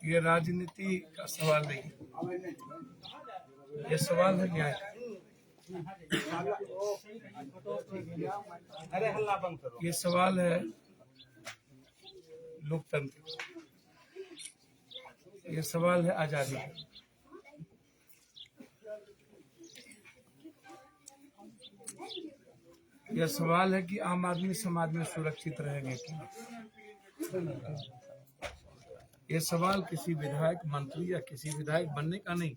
ये राजनीति का सवाल नहीं, ये सवाल है न्याय। ये सवाल है लोकतंत्र, ये सवाल है आजादी। यह सवाल है कि आम आदमी समाज में सुरक्षित रहेंगे कि ये सवाल किसी विधायक, मंत्री या किसी विधायक बनने का नहीं।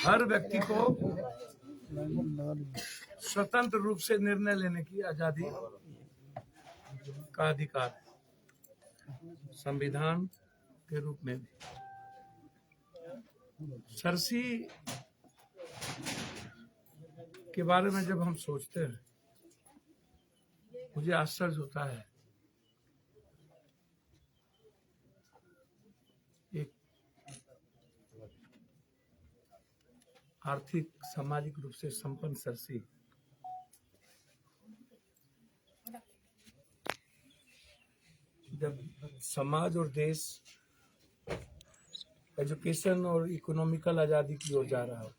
हर व्यक्ति को स्वतंत्र रूप से निर्णय लेने की आजादी का अधिकार है, संविधान के रूप में भी। सरसी के बारे में जब हम सोचते हैं, मुझे आश्चर्य होता है। एक आर्थिक सामाजिक रूप से संपन्न सरसी जब समाज और देश एजुकेशन और इकोनॉमिकल आजादी की ओर जा रहा हो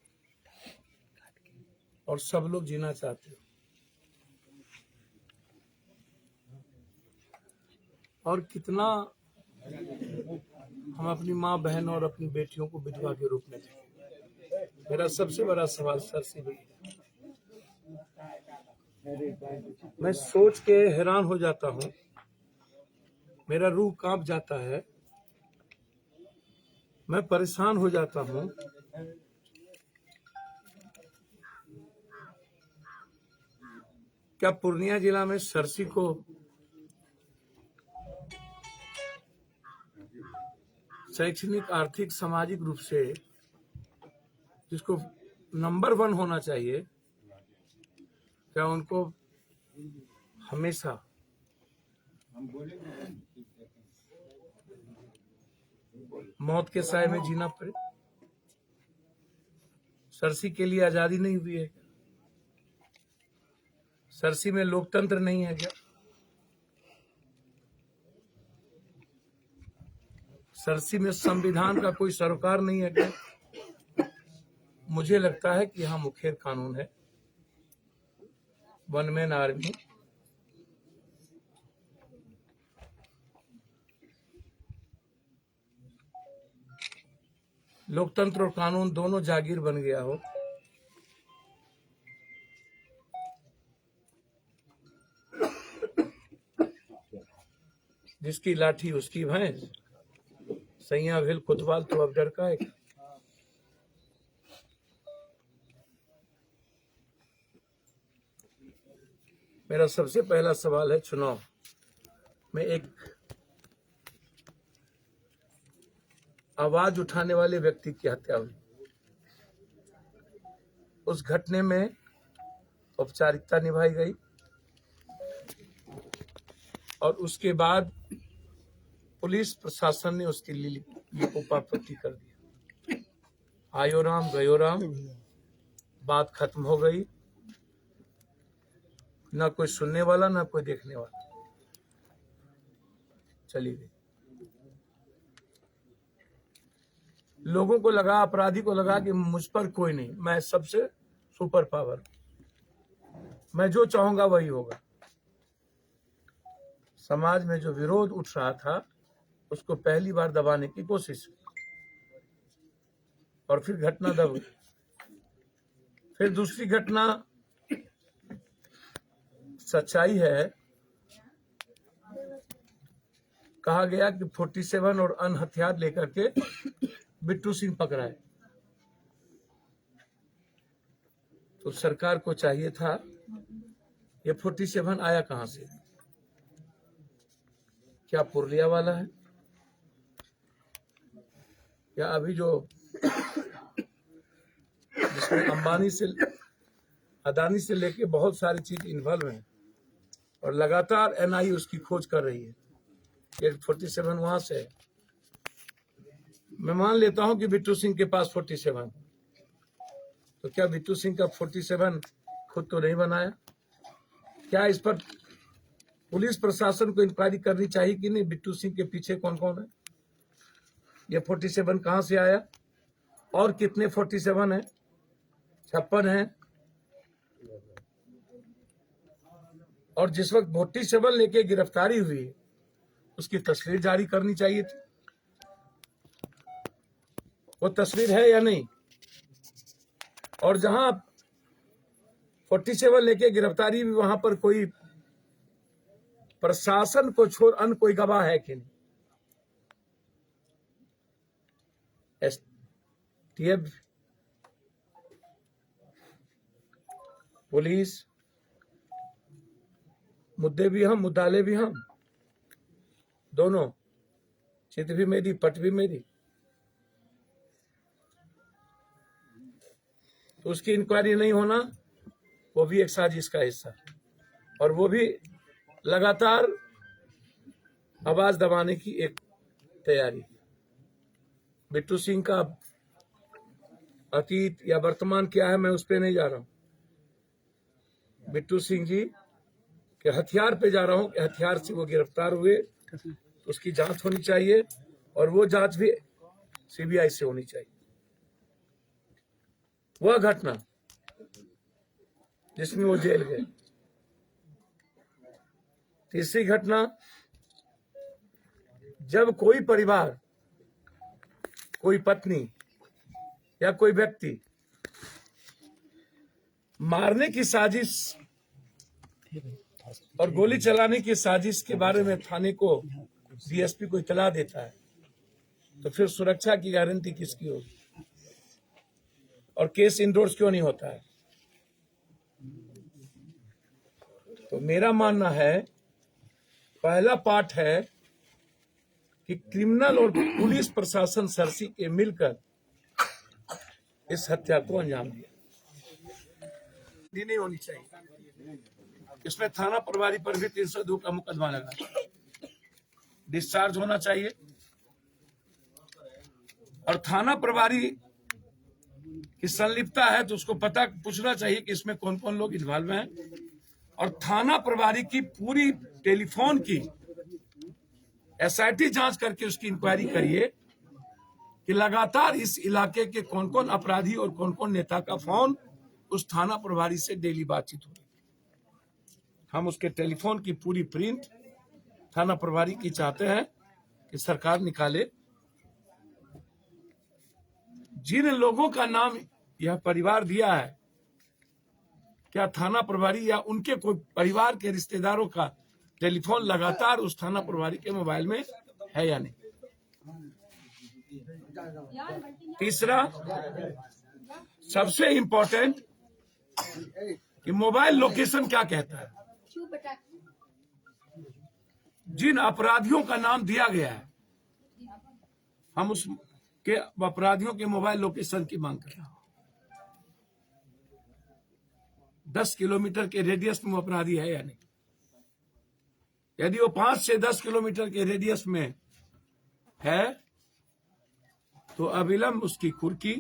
और सब लोग जीना चाहते हो, और कितना हम अपनी माँ बहन और अपनी बेटियों को विधवा के रूप में देखें। मेरा सबसे बड़ा सवाल सर से भी है। मैं सोच के हैरान हो जाता हूँ, मेरा रूह कांप जाता है, मैं परेशान हो जाता हूँ। क्या पूर्णिया जिला में सरसी को शैक्षणिक, आर्थिक, सामाजिक रूप से जिसको नंबर 1 होना चाहिए, क्या उनको हमेशा मौत के साए में जीना पड़े? सरसी के लिए आजादी नहीं हुई है क्या? सरसी में लोकतंत्र नहीं है क्या? सरसी में संविधान का कोई सरोकार नहीं है क्या? मुझे लगता है कि यहाँ मुखर कानून है, वन मैन आर्मी। लोकतंत्र और कानून दोनों जागीर बन गया हो, जिसकी लाठी उसकी भैंस, सैया भेल कोतवाल तो अब डर का है। मेरा सबसे पहला सवाल है, चुनाव में एक आवाज उठाने वाले व्यक्ति की हत्या हुई। उस घटने में औपचारिकता निभाई गई और उसके बाद पुलिस प्रशासन ने उसकी लिपोपापत्ति कर दिया। आयो राम गयो राम, बात खत्म हो गई। ना कोई सुनने वाला, ना कोई देखने वाला, चली गई। लोगों को लगा, अपराधी को लगा कि मुझ पर कोई नहीं, मैं सबसे सुपर पावर, मैं जो चाहूंगा वही होगा। समाज में जो विरोध उठ रहा था उसको पहली बार दबाने की कोशिश और फिर घटना दब गई। फिर दूसरी घटना, सच्चाई है, कहा गया कि 47 और अन्य हथियार लेकर के बिट्टू सिंह पकड़ाए। तो सरकार को चाहिए था, ये 47 आया कहां से? क्या पुरलिया वाला है? या अभी जो जिसमें अंबानी से, अदानी से लेके बहुत सारी चीज इन्वॉल्व है और लगातार एनआईए उसकी खोज कर रही है। ये 47 वहां से है। मैं मान लेता हूं कि बिट्टू सिंह के पास 47, तो क्या बिट्टू सिंह का 47 खुद तो नहीं बनाया? क्या इस पर पुलिस प्रशासन को इंक्वायरी करनी चाहिए कि नहीं, बिट्टू सिंह के पीछे कौन कौन है, ये 47 कहां से आया और कितने 47 है, 56 है। और जिस वक्त 47 लेके गिरफ्तारी हुई उसकी तस्वीर जारी करनी चाहिए थी। वो तस्वीर है या नहीं? और जहां 47 लेके गिरफ्तारी हुई वहां पर कोई प्रशासन को छोड़ अन्य कोई गवाह है कि नहीं? एसटीएफ, पुलिस, मुद्दे भी हम, मुद्दाले भी हम, दोनों, चित भी मेरी, पट भी मेरी। तो उसकी इंक्वायरी नहीं होना वो भी एक साजिश का हिस्सा, और वो भी लगातार आवाज दबाने की एक तैयारी। बिट्टू सिंह का अतीत या वर्तमान क्या है मैं उस पर नहीं जा रहा हूं, बिट्टू सिंह जी के हथियार पे जा रहा हूं कि हथियार से वो गिरफ्तार हुए, तो उसकी जांच होनी चाहिए, और वो जांच भी सीबीआई से होनी चाहिए। वह घटना जिसमें वो जेल गए। तीसरी घटना, जब कोई परिवार, कोई पत्नी या कोई व्यक्ति मारने की साजिश और गोली चलाने की साजिश के बारे में थाने को, डीएसपी को इतला देता है, तो फिर सुरक्षा की गारंटी किसकी होगी? और केस इंडोर्स क्यों नहीं होता है? तो मेरा मानना है, पहला पार्ट है कि क्रिमिनल और पुलिस प्रशासन सरसी के मिलकर इस हत्या को अंजाम दिया। नहीं होनी चाहिए। इसमें थाना प्रभारी पर भी 302 का मुकदमा लगा, डिस्चार्ज होना चाहिए, और थाना प्रभारी की संलिप्तता है तो उसको पता पूछना चाहिए कि इसमें कौन कौन लोग इन्वॉल्व हैं, और थाना प्रभारी की पूरी टेलीफोन की एसआईटी जांच करके उसकी इंक्वायरी करिए कि लगातार इस इलाके के कौन कौन अपराधी और कौन कौन नेता का फोन उस थाना प्रभारी से डेली बातचीत हो रही। हम उसके टेलीफोन की पूरी प्रिंट थाना प्रभारी की चाहते हैं कि सरकार निकाले। जिन लोगों का नाम यह परिवार दिया है, क्या थाना प्रभारी या उनके कोई परिवार के रिश्तेदारों का टेलीफोन लगातार उस थाना प्रभारी के मोबाइल में है या नहीं? तीसरा, सबसे इंपॉर्टेंट, कि मोबाइल लोकेशन क्या कहता है। जिन अपराधियों का नाम दिया गया है, हम उस के अपराधियों के मोबाइल लोकेशन की मांग कर रहे हैं। 10 किलोमीटर के रेडियस में वो अपराधी है या नहीं? यदि वो 5 से 10 किलोमीटर के रेडियस में है तो अविलंब उसकी कुर्की,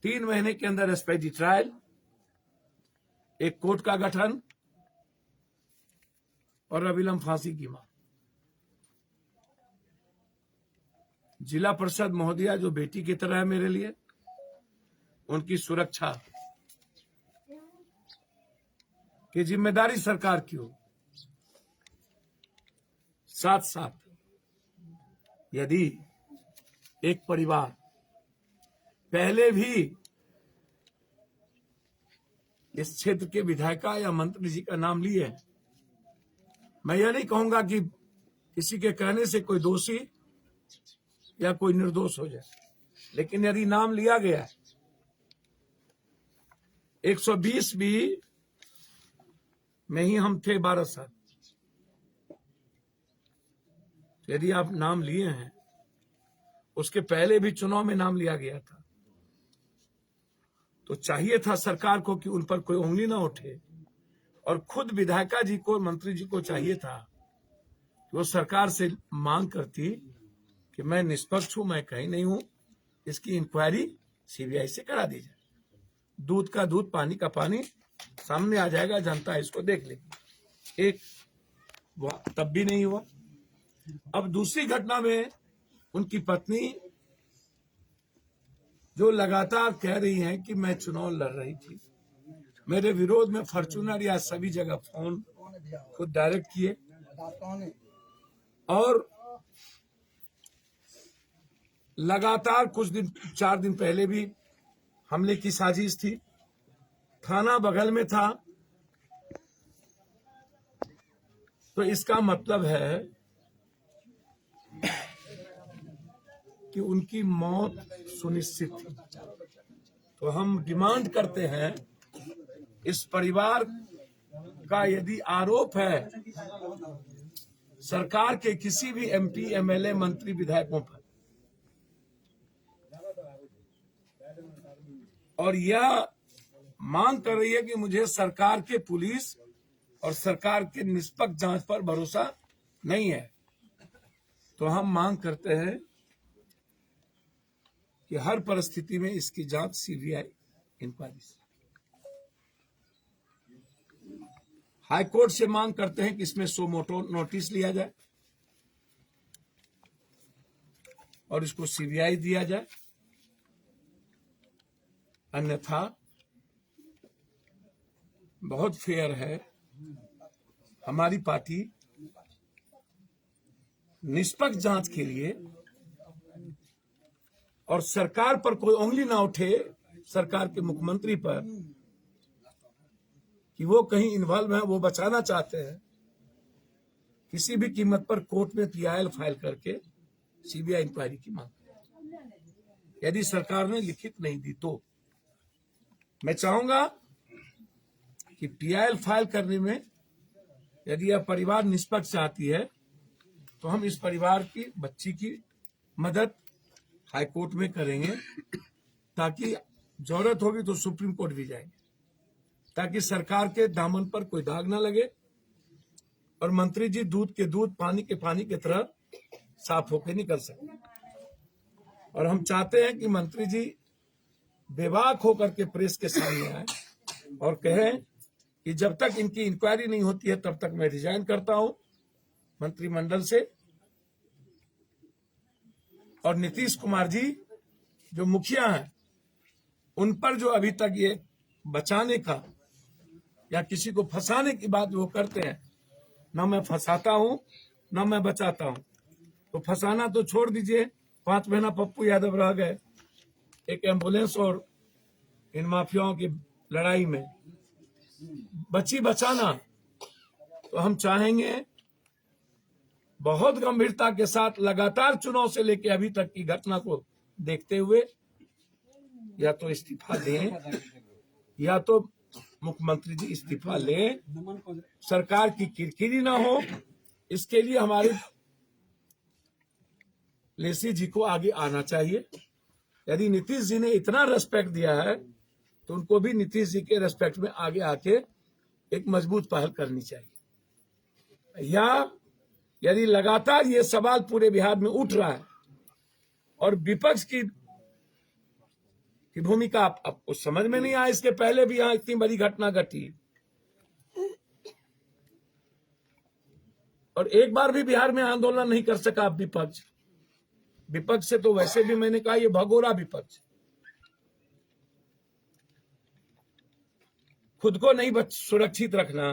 3 महीने के अंदर एक्सपेडी ट्रायल, एक कोर्ट का गठन और अविलंब फांसी की मांग। जिला परिषद महोदया जो बेटी की तरह है मेरे लिए, उनकी सुरक्षा की जिम्मेदारी सरकार की हो। साथ साथ यदि एक परिवार पहले भी इस क्षेत्र के विधायिका या मंत्री जी का नाम लिए हैं, मैं यह नहीं कहूंगा कि किसी के कहने से कोई दोषी या कोई निर्दोष हो जाए, लेकिन यदि नाम लिया गया है, 120 भी में ही हम थे 12 साल, यदि आप नाम लिए हैं, उसके पहले भी चुनाव में नाम लिया गया था, तो चाहिए था सरकार को कि उन पर कोई उंगली ना उठे, और खुद विधायिका जी को, मंत्री जी को चाहिए था कि वो सरकार से मांग करती कि मैं निष्पक्ष हूं, मैं कहीं नहीं हूं, इसकी इंक्वायरी सीबीआई से करा दी जाए। दूध का दूध, पानी का पानी सामने आ जाएगा, जनता इसको देख लेगी। एक तब भी नहीं हुआ। अब दूसरी घटना में उनकी पत्नी जो लगातार कह रही हैं कि मैं चुनाव लड़ रही थी, मेरे विरोध में फॉर्च्यूनर या सभी जगह फोन खुद डायरेक्ट किए, और लगातार कुछ दिन 4 दिन पहले भी हमले की साजिश थी। थाना बगल में था, तो इसका मतलब है कि उनकी मौत सुनिश्चित थी। तो हम डिमांड करते हैं, इस परिवार का यदि आरोप है सरकार के किसी भी एमपी, एमएलए, मंत्री, विधायकों पर, और यह मांग कर रही है कि मुझे सरकार के पुलिस और सरकार के निष्पक्ष जांच पर भरोसा नहीं है, तो हम मांग करते हैं कि हर परिस्थिति में इसकी जांच सीबीआई इंक्वायरी से। हाई कोर्ट से मांग करते हैं कि इसमें सो मोटो नोटिस लिया जाए और इसको सीबीआई दिया जाए, अन्यथा बहुत फेयर है, हमारी पार्टी निष्पक्ष जांच के लिए, और सरकार पर कोई उंगली ना उठे, सरकार के मुख्यमंत्री पर, कि वो कहीं इन्वॉल्व है, वो बचाना चाहते हैं, किसी भी कीमत पर कोर्ट में पीआईएल फाइल करके सीबीआई इंक्वायरी की मांग। यदि सरकार ने लिखित नहीं दी तो मैं चाहूंगा कि पीआईएल फाइल करने में यदि यह परिवार निष्पक्ष चाहती है तो हम इस परिवार की बच्ची की मदद हाई कोर्ट में करेंगे, ताकि जरूरत होगी तो सुप्रीम कोर्ट भी जाएंगे, ताकि सरकार के दामन पर कोई दाग ना लगे और मंत्री जी दूध के दूध, पानी के पानी की तरह साफ होकर निकल सके। और हम चाहते हैं कि मंत्री जी बेबाक होकर के प्रेस के सामने आए और कहें कि जब तक इनकी इंक्वायरी नहीं होती है तब तक मैं रिजाइन करता हूं मंत्रिमंडल से। और नीतीश कुमार जी जो मुखिया हैं, उन पर जो अभी तक ये बचाने का या किसी को फंसाने की बात वो करते हैं, ना मैं फंसाता हूं ना मैं बचाता हूं, तो फंसाना तो छोड़ दीजिए। 5 महीना पप्पू यादव रह गए एक एम्बुलेंस और इन माफियाओं की लड़ाई में, बची बचाना तो हम चाहेंगे बहुत गंभीरता के साथ, लगातार चुनाव से लेकर अभी तक की घटना को देखते हुए या तो इस्तीफा दें या तो मुख्यमंत्री जी इस्तीफा लें, सरकार की किरकिरी ना हो। इसके लिए हमारे लेसी जी को आगे आना चाहिए। यदि नीतीश जी ने इतना रेस्पेक्ट दिया है तो उनको भी नीतीश जी के रेस्पेक्ट में आगे आके एक मजबूत पहल करनी चाहिए। या यदि लगातार ये सवाल पूरे बिहार में उठ रहा है और विपक्ष की भूमिका आपको समझ में नहीं आया, इसके पहले भी यहाँ इतनी बड़ी घटना घटी और एक बार भी बिहार में आंदोलन नहीं कर सका विपक्ष। विपक्ष से तो वैसे भी मैंने कहा ये भगोरा विपक्ष, खुद को नहीं सुरक्षित रखना।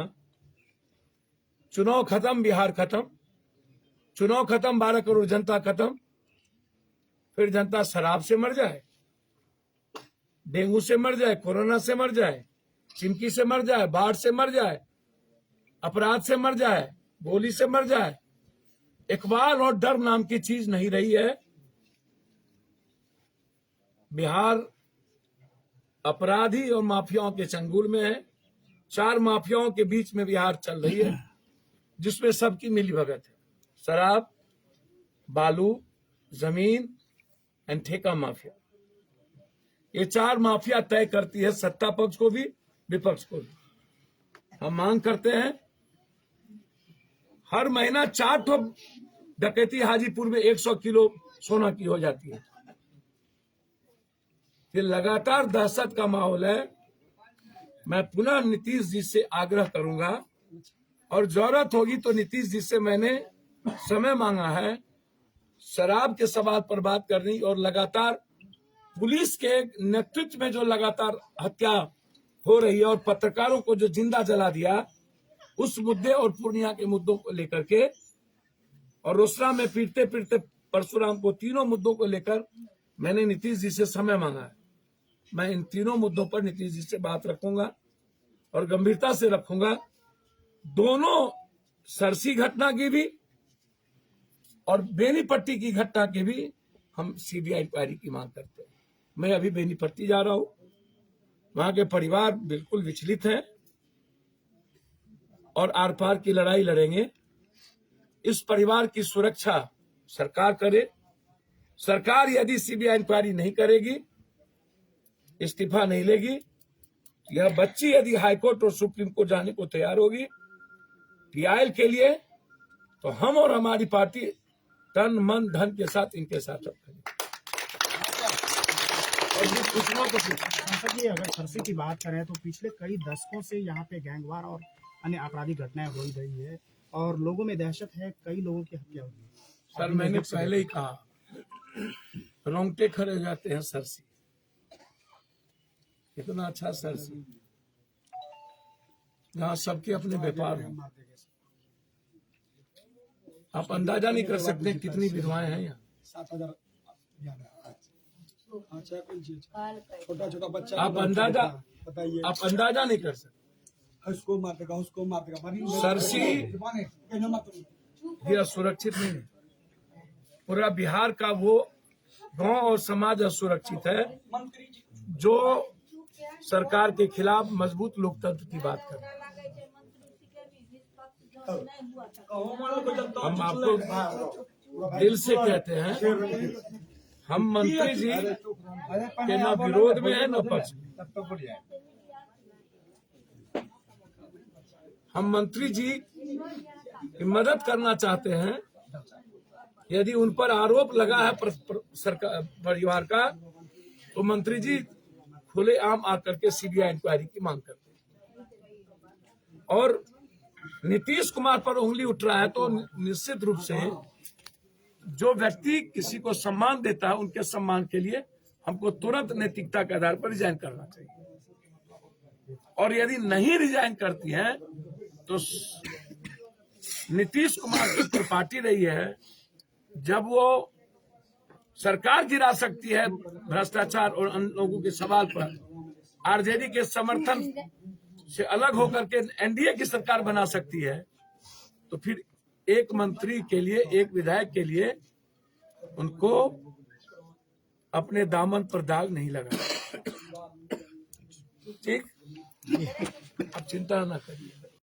चुनाव खत्म, बिहार खत्म, चुनाव खत्म, 12 करोड़ जनता खत्म, फिर जनता शराब से मर जाए, डेंगू से मर जाए, कोरोना से मर जाए, चिमकी से मर जाए, बाढ़ से मर जाए, अपराध से मर जाए, गोली से मर जाए। इकबाल और डर नाम की चीज नहीं रही है। बिहार अपराधी और माफियाओं के चंगुल में है। 4 माफियाओं के बीच में बिहार चल रही है, जिसमें सबकी मिलीभगत है। शराब, बालू, जमीन एंड ठेका माफिया, ये 4 माफिया तय करती है सत्ता पक्ष को भी, विपक्ष को भी। हम मांग करते हैं हर महीना 4 ठो डकैती हाजीपुर में 100 किलो सोना की हो जाती है। फिर लगातार दहशत का माहौल है। मैं पुनः नीतीश जी से आग्रह करूंगा और जरूरत होगी तो नीतीश जी से मैंने समय मांगा है शराब के सवाल पर बात करनी, और लगातार पुलिस के नेतृत्व में जो लगातार हत्या हो रही है और पत्रकारों को जो जिंदा जला दिया, उस मुद्दे और पूर्णिया के मुद्दों को लेकर के, और रोसड़ा में पीटते पीटते परशुराम को, तीनों मुद्दों को लेकर मैंने नीतीश जी से समय मांगा है। मैं इन तीनों मुद्दों पर नीतीश जी से बात रखूंगा और गंभीरता से रखूंगा। दोनों सरसी घटना की भी और बेनीपट्टी की घटना की भी हम सीबीआई इंक्वायरी की मांग करते हैं। मैं अभी बेनीपट्टी जा रहा हूं, वहां के परिवार बिल्कुल विचलित हैं और आर पार की लड़ाई लड़ेंगे। इस परिवार की सुरक्षा सरकार करे। सरकार यदि सीबीआई इंक्वायरी नहीं करेगी, इस्तीफा नहीं लेगी, यह बच्ची यदि हाईकोर्ट और सुप्रीम कोर्ट जाने को तैयार होगी पीआईएल के लिए, तो हम और हमारी पार्टी तन मन धन के साथ इनके साथ रखेंगे। सांसद जी, अगर सरसी की बात करें तो पिछले कई दशकों से यहाँ पे गैंगवार और अन्य आपराधिक घटनाएं हो रही है और लोगों में दहशत है, कई लोगों की हत्या हुई है। सर, मैंने पहले ही कहा, रोंगटे खड़े हो जाते हैं सरसी। इतना अच्छा सरसी जहाँ सबके अपने व्यापार हैं। आप अंदाजा नहीं कर सकते कितनी विधवाएं हैं यहाँ। 7,000 छोटा छोटा बच्चा, आप अंदाजा नहीं कर सकते। उसको मार देगा, उसको मार देगा। सरसी ये असुरक्षित नहीं है। पूरा बिहार का वो गांव और समाज असुरक्षित है जो सरकार के खिलाफ मजबूत लोकतंत्र की बात कर रहे हैं। हम आपको दिल से कहते हैं, हम मंत्री जी के न विरोध में है न पक्ष में। हम मंत्री जी की मदद करना चाहते हैं। यदि उन पर आरोप लगा है सरकार परिवार का, तो मंत्री जी खुलेआम आकर के सीबीआई इंक्वायरी की मांग करते हैं। और नीतीश कुमार पर उंगली उठ रहा है तो निश्चित रूप से जो व्यक्ति किसी को सम्मान देता है, उनके सम्मान के लिए हमको तुरंत नैतिकता के आधार पर रिजाइन करना चाहिए। और यदि नहीं रिजाइन करती हैं तो नीतीश कुमार की त्रिपाठी रही है, जब वो सरकार गिरा सकती है भ्रष्टाचार और अन्य लोगों के सवाल पर, आरजेडी के समर्थन से अलग होकर के एनडीए की सरकार बना सकती है, तो फिर एक मंत्री के लिए, एक विधायक के लिए उनको अपने दामन पर दाग नहीं लगा। ठीक, अब चिंता न करिए।